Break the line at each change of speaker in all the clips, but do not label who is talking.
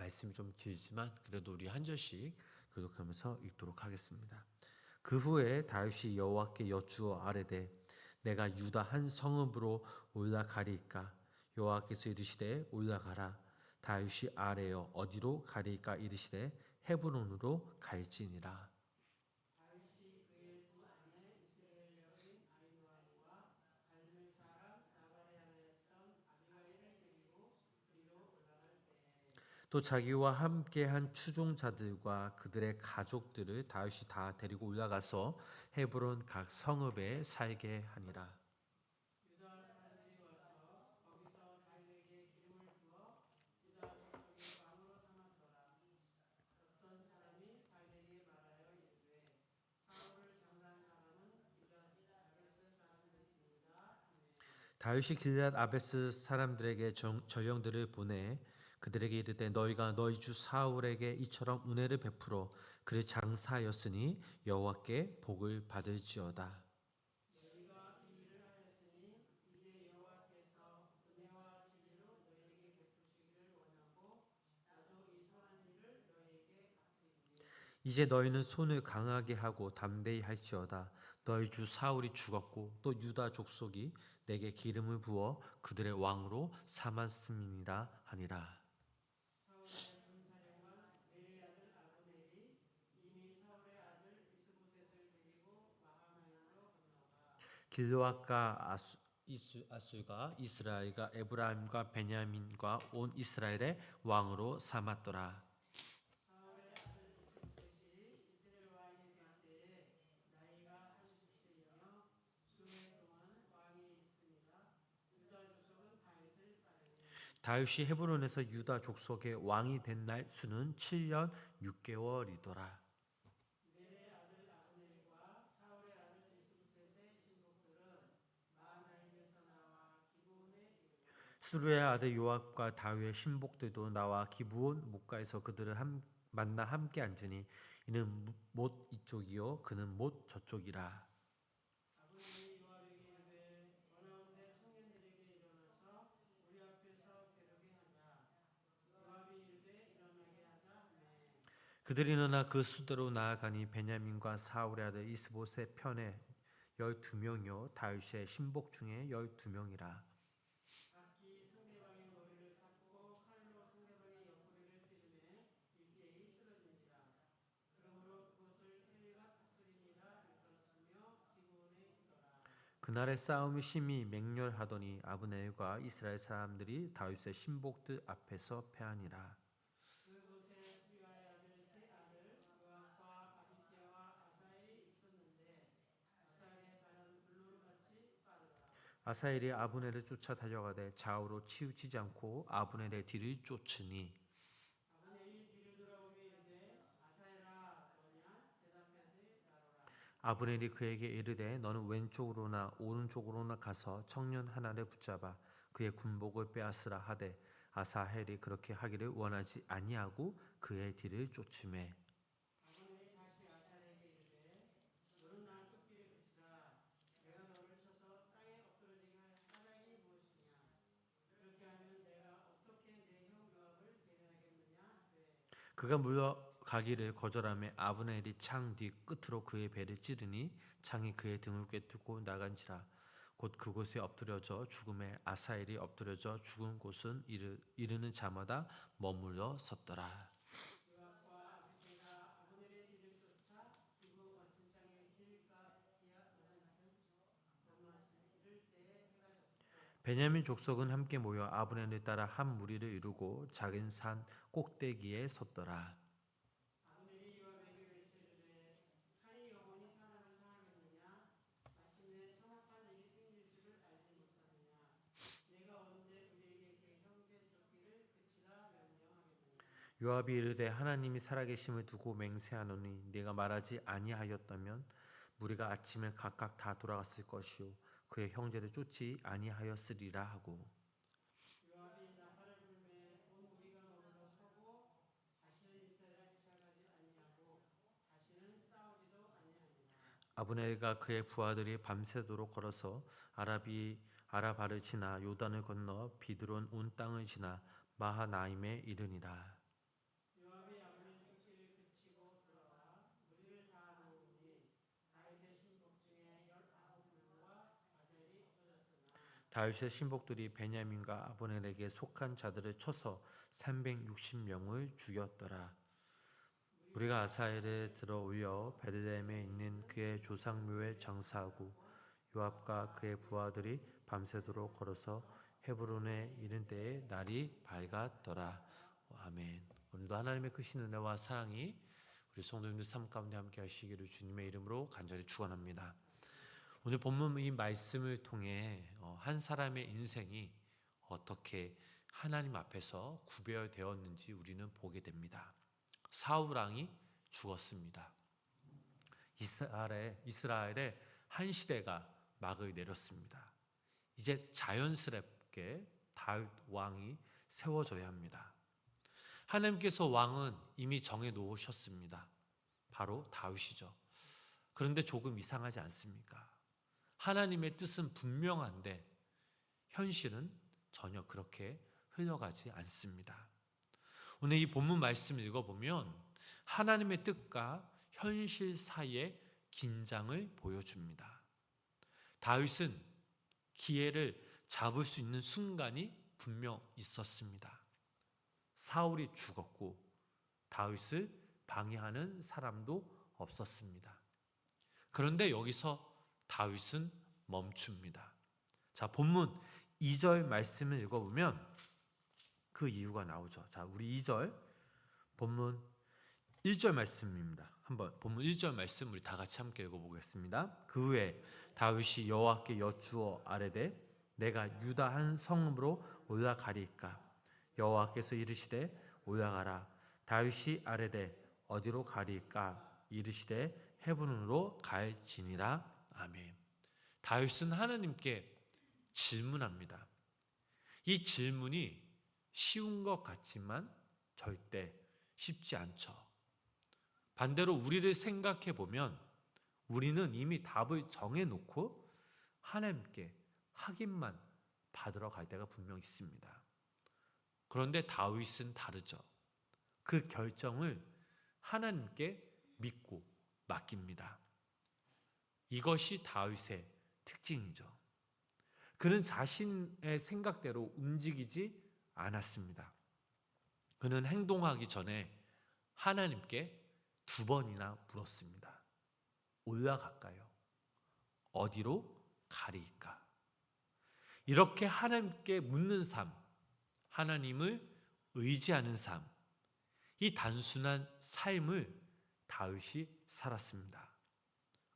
말씀이 좀 길지만 그래도 우리 한 절씩 교독하면서 읽도록 하겠습니다. 그 후에 다윗이 여호와께 여쭈어 아뢰되 내가 유다 한 성읍으로 올라가리이까? 여호와께서 이르시되 올라가라. 다윗이 아뢰어 어디로 가리이까? 이르시되 헤브론으로 갈지니라. 또 자기와 함께한 추종자들과 그들의 가족들을 다윗이 다 데리고 올라가서 헤브론 각 성읍에 살게 하니라. 다윗이 길앗 아베스 사람들에게 전령들을 보내 그들에게 이르되 너희가 너희 주 사울에게 이처럼 은혜를 베풀어 그를 장사하였으니 여호와께 복을 받을지어다. 이제 너희는 손을 강하게 하고 담대히 할지어다. 너희 주 사울이 죽었고 또 유다 족속이 내게 기름을 부어 그들의 왕으로 삼았음이니라 하니라. 길르앗과 아수가 이스라엘과 에브라임과 베냐민과 온 이스라엘의 왕으로 삼았더라. 다윗이 헤브론에서 유다 족속의 왕이 된 날 수는 7년 6개월이더라. 수루의 아들 요압과 다윗의 신복들도 나와 기브온 목가에서 그들을 만나 함께 앉으니 이는 못 이쪽이요 그는 못 저쪽이라. 그들이 일어나 그 수대로 나아가니 베냐민과 사울의 아들 이스보셋 편에 12명이요 다윗의 신복 중에 12명이라. 그날의 싸움이 심히 맹렬하더니 아브넬과 이스라엘 사람들이 다윗의 신복들 앞에서 패하니라. 아사엘이 아브넬을 쫓아 달려가되 좌우로 치우치지 않고 아브넬의 뒤를 쫓으니 아브넬이 그에게 이르되 너는 왼쪽으로나 오른쪽으로나 가서 청년 하나를 붙잡아 그의 군복을 빼앗으라 하되 아사헬이 그렇게 하기를 원하지 아니하고 그의 뒤를 쫓으매 그가 물러가기를 거절하며 아브넬이 창 뒤 끝으로 그의 배를 찌르니 창이 그의 등을 꿰뚫고 나간지라. 곧 그곳에 엎드려져 죽음에 아사엘이 엎드려져 죽은 곳은 이르는 자마다 머물러 섰더라. 베냐민 족속은 함께 모여 아브넬을 따라 한 무리를 이루고 작은 산 꼭대기에 섰더라. 요압이 이르되 하나님이 살아계심을 두고 맹세하노니 네가 말하지 아니하였다면 무리가 아침에 각각 다 돌아갔을 것이요 그의 형제를 쫓지 아니하였으리라 하고 아브넬과 그의 부하들이 밤새도록 걸어서 아라바를 지나 요단을 건너 비드론 온 땅을 지나 마하나임에 이르니라. 다윗의 신복들이 베냐민과 아브넬에게 속한 자들을 쳐서 360명을 죽였더라. 우리가 아사엘에 들어올려 베들레헴에 있는 그의 조상묘에 장사하고 요압과 그의 부하들이 밤새도록 걸어서 헤브론에 이른 때에 날이 밝았더라. 아멘. 오늘도 하나님의 크신 은혜와 사랑이 우리 성도님들 삶 가운데 함께 하시기를 주님의 이름으로 간절히 축원합니다. 오늘 본문 이 말씀을 통해 한 사람의 인생이 어떻게 하나님 앞에서 구별되었는지 우리는 보게 됩니다. 사울 왕이 죽었습니다. 이스라엘의 한 시대가 막을 내렸습니다. 이제 자연스럽게 다윗 왕이 세워져야 합니다. 하나님께서 왕은 이미 정해 놓으셨습니다. 바로 다윗이죠. 그런데 조금 이상하지 않습니까? 하나님의 뜻은 분명한데 현실은 전혀 그렇게 흘러가지 않습니다. 오늘 이 본문 말씀을 읽어보면 하나님의 뜻과 현실 사이의 긴장을 보여줍니다. 다윗은 기회를 잡을 수 있는 순간이 분명 있었습니다. 사울이 죽었고 다윗을 방해하는 사람도 없었습니다. 그런데 여기서 다윗은 멈춥니다. 자, 본문 2절 말씀을 읽어보면 그 이유가 나오죠. 자, 우리 2절 본문 1절 말씀입니다. 한번 본문 1절 말씀 우리 다 같이 함께 읽어보겠습니다. 그 후에 다윗이 여호와께 여쭈어 아뢰되 내가 유다 한 성읍으로 올라가리이까 여호와께서 이르시되 올라가라. 다윗이 아뢰되 어디로 가리이까 이르시되 헤브론으로 갈지니라. 아멘. 다윗은 하나님께 질문합니다. 이 질문이 쉬운 것 같지만 절대 쉽지 않죠. 반대로 우리를 생각해 보면 우리는 이미 답을 정해놓고 하나님께 확인만 받으러 갈 때가 분명 있습니다. 그런데 다윗은 다르죠. 그 결정을 하나님께 믿고 맡깁니다. 이것이 다윗의 특징이죠. 그는 자신의 생각대로 움직이지 않았습니다. 그는 행동하기 전에 하나님께 2번이나 물었습니다. 올라갈까요? 어디로 가리이까? 이렇게 하나님께 묻는 삶, 하나님을 의지하는 삶, 이 단순한 삶을 다윗이 살았습니다.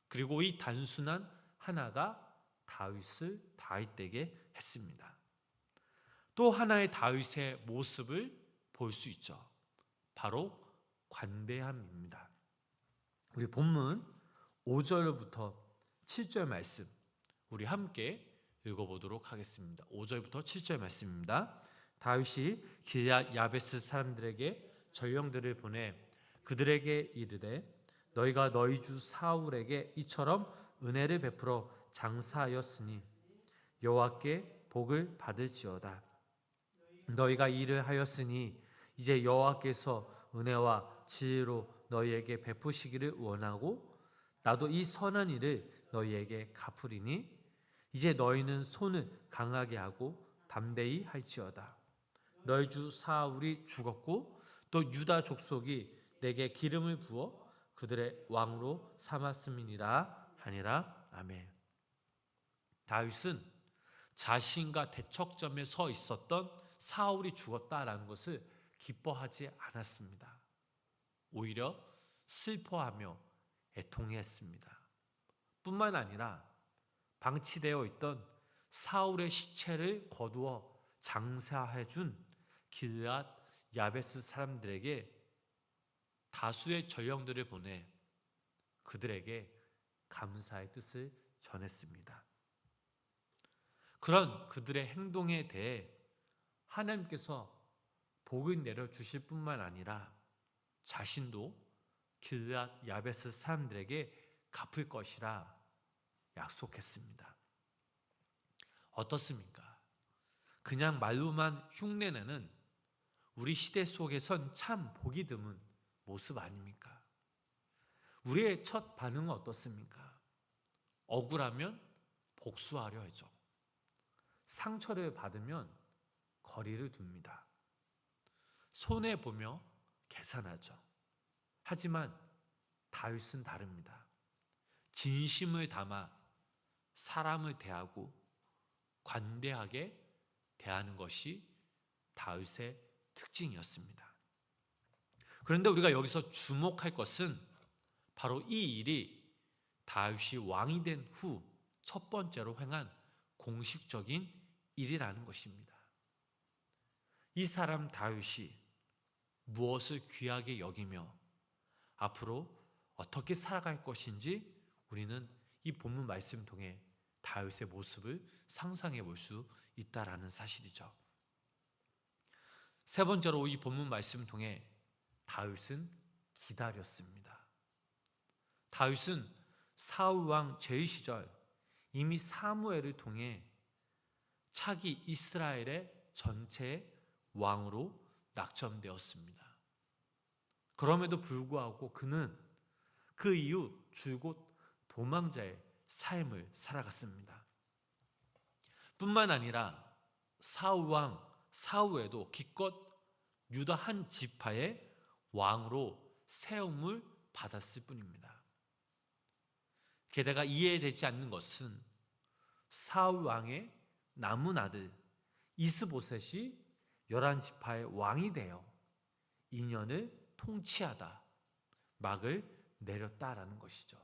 그리고 이 단순한 하나가 다윗을 다윗되게 했습니다. 또 하나의 다윗의 모습을 볼 수 있죠. 바로 관대함입니다. 우리 본문 5절부터 7절 말씀 우리 함께 읽어보도록 하겠습니다. 5절부터 7절 말씀입니다. 다윗이 길앗 야베스 사람들에게 전령들을 보내 그들에게 이르되 너희가 너희 주 사울에게 이처럼 은혜를 베풀어 장사하였으니 여호와께 복을 받을지어다. 너희가 이를 하였으니 이제 여호와께서 은혜와 지혜로 너희에게 베푸시기를 원하고 나도 이 선한 일을 너희에게 갚으리니 이제 너희는 손을 강하게 하고 담대히 할지어다. 너희 주 사울이 죽었고 또 유다 족속이 내게 기름을 부어 그들의 왕으로 삼았음이니라 하니라. 아멘. 다윗은 자신과 대척점에 서 있었던 사울이 죽었다라는 것을 기뻐하지 않았습니다. 오히려 슬퍼하며 애통했습니다. 뿐만 아니라 방치되어 있던 사울의 시체를 거두어 장사해준 길앗 야베스 사람들에게 다수의 전령들을 보내 그들에게 감사의 뜻을 전했습니다. 그런 그들의 행동에 대해 하나님께서 복을 내려주실 뿐만 아니라 자신도 길앗 야베스 사람들에게 갚을 것이라 약속했습니다. 어떻습니까? 그냥 말로만 흉내내는 우리 시대 속에선 참 보기 드문 모습 아닙니까? 우리의 첫 반응은 어떻습니까? 억울하면 복수하려 하죠. 상처를 받으면 거리를 둡니다. 손해보며 계산하죠. 하지만 다윗은 다릅니다. 진심을 담아 사람을 대하고 관대하게 대하는 것이 다윗의 특징이었습니다. 그런데 우리가 여기서 주목할 것은 바로 이 일이 다윗이 왕이 된 후 첫 번째로 행한 공식적인 일이라는 것입니다. 이 사람 다윗이 무엇을 귀하게 여기며 앞으로 어떻게 살아갈 것인지 우리는 이 본문 말씀 통해 다윗의 모습을 상상해 볼 수 있다라는 사실이죠. 세 번째로 이 본문 말씀 통해 다윗은 기다렸습니다. 다윗은 사울 왕 제위 시절 이미 사무엘을 통해 차기 이스라엘의 전체 왕으로 낙점되었습니다. 그럼에도 불구하고 그는 그 이후 줄곧 도망자의 삶을 살아갔습니다. 뿐만 아니라 사울 왕 사울에도 기껏 유다 한 지파의 왕으로 세움을 받았을 뿐입니다. 게다가 이해되지 않는 것은 사울 왕의 남은 아들 이스보셋이 11지파의 왕이 되어 2년을 통치하다 막을 내렸다라는 것이죠.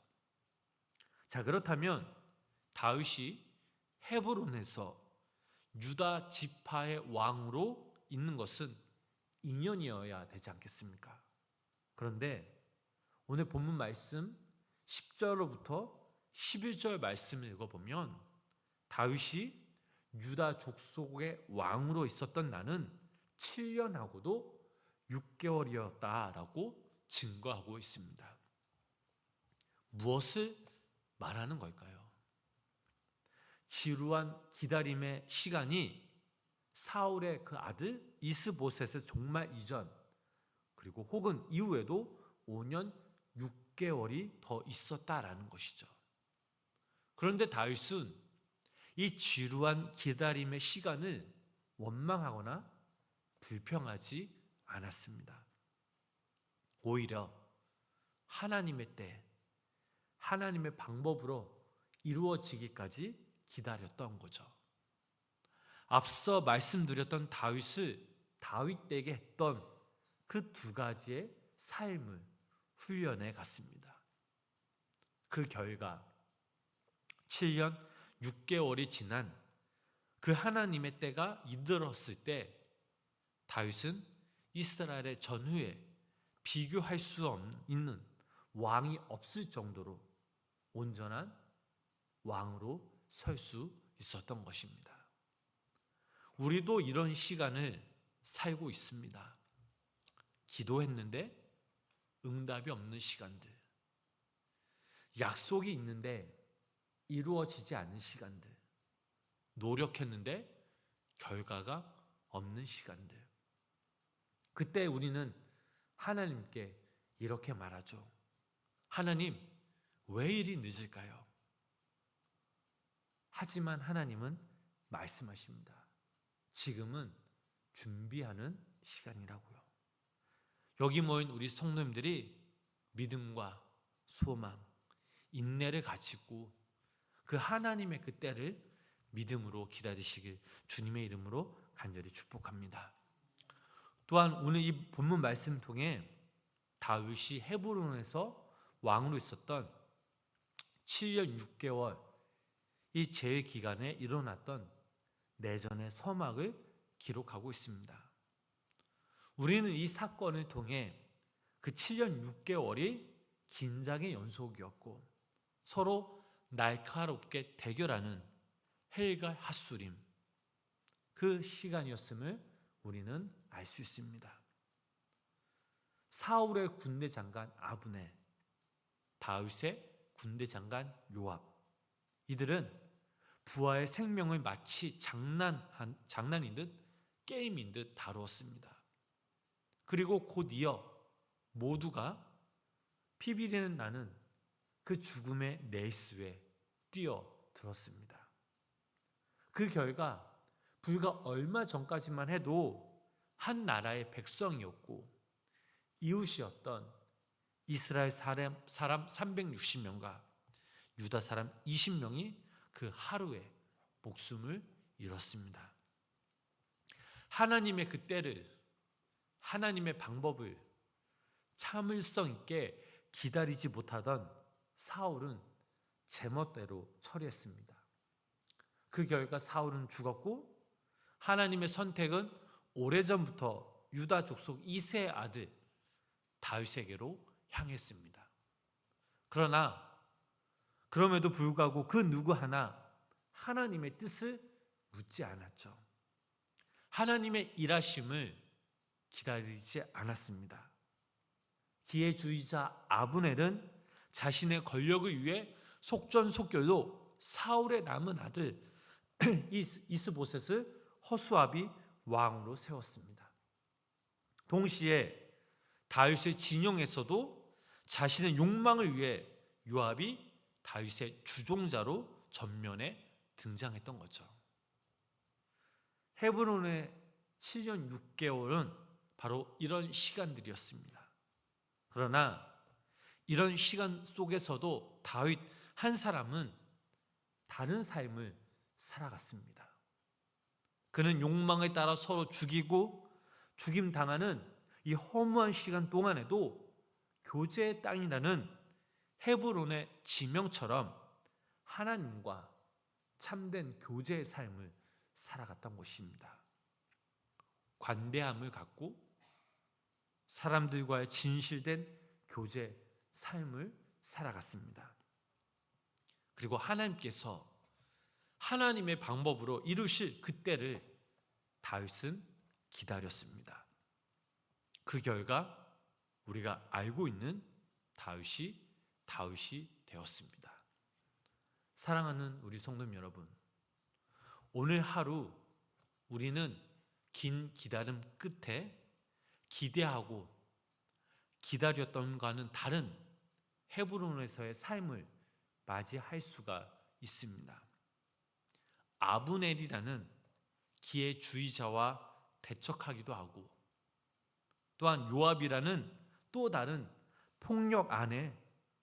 자, 그렇다면 다윗이 헤브론에서 유다 지파의 왕으로 있는 것은 2년이어야 되지 않겠습니까? 그런데 오늘 본문 말씀 10절로부터 11절 말씀을 읽어보면 다윗이 유다 족속의 왕으로 있었던 나는 7년하고도 6개월이었다라고 증거하고 있습니다. 무엇을 말하는 걸까요? 지루한 기다림의 시간이 사울의 그 아들 이스보셋의 종말 이전 그리고 혹은 이후에도 5년 6개월이 더 있었다라는 것이죠. 그런데 다윗은 이 지루한 기다림의 시간을 원망하거나 불평하지 않았습니다. 오히려 하나님의 때, 하나님의 방법으로 이루어지기까지 기다렸던 거죠. 앞서 말씀드렸던 다윗을 다윗되게 했던 그 두 가지의 삶을 훈련해 갔습니다. 그 결과 7년 6개월이 지난 그 하나님의 때가 이르렀을 때 다윗은 이스라엘의 전후에 비교할 수 없는 왕이 없을 정도로 온전한 왕으로 설 수 있었던 것입니다. 우리도 이런 시간을 살고 있습니다. 기도했는데 응답이 없는 시간들, 약속이 있는데 이루어지지 않는 시간들, 노력했는데 결과가 없는 시간들. 그때 우리는 하나님께 이렇게 말하죠. 하나님, 왜 이리 늦을까요? 하지만 하나님은 말씀하십니다. 지금은 준비하는 시간이라고요. 여기 모인 우리 성도님들이 믿음과 소망, 인내를 가지고 그 하나님의 그 때를 믿음으로 기다리시길 주님의 이름으로 간절히 축복합니다. 또한 오늘 이 본문 말씀 통해 다윗이 헤브론에서 왕으로 있었던 7년 6개월 이 재해 기간에 일어났던 내전의 서막을 기록하고 있습니다. 우리는 이 사건을 통해 그 7년 6개월이 긴장의 연속이었고 서로 날카롭게 대결하는 헬과 핫수림 그 시간이었음을 우리는 알 수 있습니다. 사울의 군대 장관 아브네, 다윗의 군대 장관 요압, 이들은 부하의 생명을 마치 장난인 듯 게임인 듯 다루었습니다. 그리고 곧 이어 모두가 피비린내 나는 그 죽음의 레이스에 뛰어들었습니다. 그 결과 불과 얼마 전까지만 해도 한 나라의 백성이었고 이웃이었던 이스라엘 사람 360명과 유다 사람 20명이 그 하루에 목숨을 잃었습니다. 하나님의 그 때를, 하나님의 방법을 참을성 있게 기다리지 못하던 사울은 제멋대로 처리했습니다. 그 결과 사울은 죽었고 하나님의 선택은 오래전부터 유다 족속 이세의 아들 다윗에게로 향했습니다. 그러나 그럼에도 불구하고 그 누구 하나 하나님의 뜻을 묻지 않았죠. 하나님의 일하심을 기다리지 않았습니다. 기회주의자 아브넬은 자신의 권력을 위해 속전속결로 사울의 남은 아들 이스보셋을 허수아비 왕으로 세웠습니다. 동시에 다윗의 진영에서도 자신의 욕망을 위해 요압이 다윗의 주종자로 전면에 등장했던 거죠. 헤브론의 7년 6개월은 바로 이런 시간들이었습니다. 그러나 이런 시간 속에서도 다윗 한 사람은 다른 삶을 살아갔습니다. 그는 욕망에 따라 서로 죽이고 죽임당하는 이 허무한 시간 동안에도 교제의 땅이라는 헤브론의 지명처럼 하나님과 참된 교제의 삶을 살아갔던 것입니다. 관대함을 갖고 사람들과의 진실된 교제 삶을 살아갔습니다. 그리고 하나님께서 하나님의 방법으로 이루실 그때를 다윗은 기다렸습니다. 그 결과 우리가 알고 있는 다윗이 되었습니다. 사랑하는 우리 성도 여러분, 오늘 하루 우리는 긴 기다림 끝에 기대하고 기다렸던 것과는 다른 헤브론에서의 삶을 맞이할 수가 있습니다. 아브넬이라는 기회주의자와 대척하기도 하고 또한 요압이라는 또 다른 폭력 안에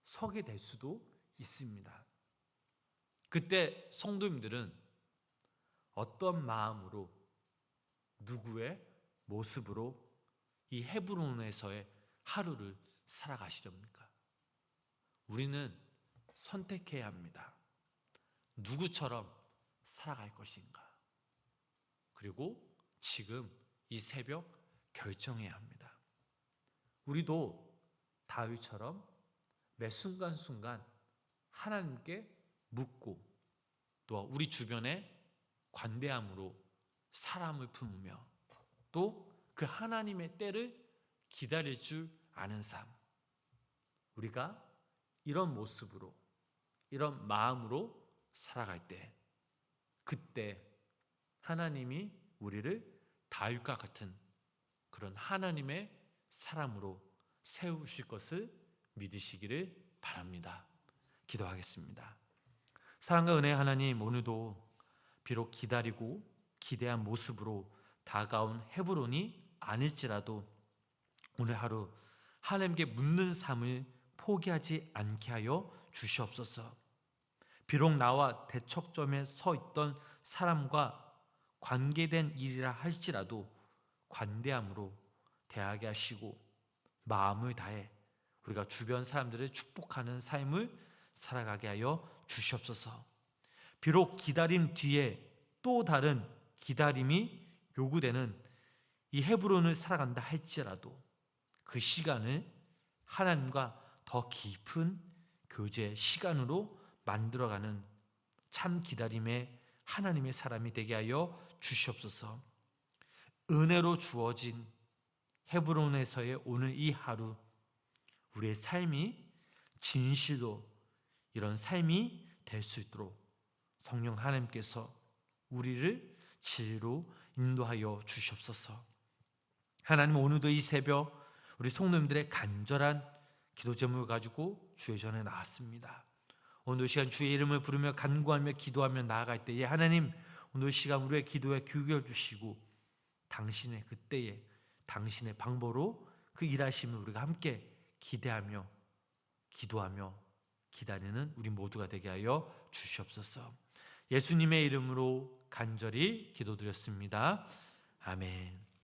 서게 될 수도 있습니다. 그때 성도님들은 어떤 마음으로 누구의 모습으로 이 헤브론에서의 하루를 살아가시렵니까? 우리는 선택해야 합니다. 누구처럼 살아갈 것인가? 그리고 지금 이 새벽 결정해야 합니다. 우리도 다윗처럼 매 순간순간 하나님께 묻고 또 우리 주변에 관대함으로 사람을 품으며 또 그 하나님의 때를 기다릴 줄 아는 삶, 우리가 이런 모습으로 이런 마음으로 살아갈 때 그때 하나님이 우리를 다윗과 같은 그런 하나님의 사람으로 세우실 것을 믿으시기를 바랍니다. 기도하겠습니다. 사랑과 은혜의 하나님, 오늘도 비록 기다리고 기대한 모습으로 다가온 헤브론이 아닐지라도 오늘 하루 하나님께 묻는 삶을 포기하지 않게 하여 주시옵소서. 비록 나와 대척점에 서 있던 사람과 관계된 일이라 할지라도 관대함으로 대하게 하시고 마음을 다해 우리가 주변 사람들을 축복하는 삶을 살아가게 하여 주시옵소서. 비록 기다림 뒤에 또 다른 기다림이 요구되는 이 헤브론을 살아간다 할지라도 그 시간을 하나님과 더 깊은 교제 시간으로 만들어가는 참 기다림의 하나님의 사람이 되게 하여 주시옵소서. 은혜로 주어진 헤브론에서의 오늘 이 하루, 우리의 삶이 진실로 이런 삶이 될 수 있도록 성령 하나님께서 우리를 진리로 인도하여 주시옵소서. 하나님, 오늘도 이 새벽 우리 성도님들의 간절한 기도 제목을 가지고 주의 전에 나왔습니다. 오늘 시간 주의 이름을 부르며 간구하며 기도하며 나아갈 때에 하나님, 오늘 시간 우리의 기도에 귀 기울여 주시고 당신의 그때에 당신의 방법으로 그 일하심을 우리가 함께 기대하며 기도하며 기다리는 우리 모두가 되게 하여 주시옵소서. 예수님의 이름으로 간절히 기도드렸습니다. 아멘.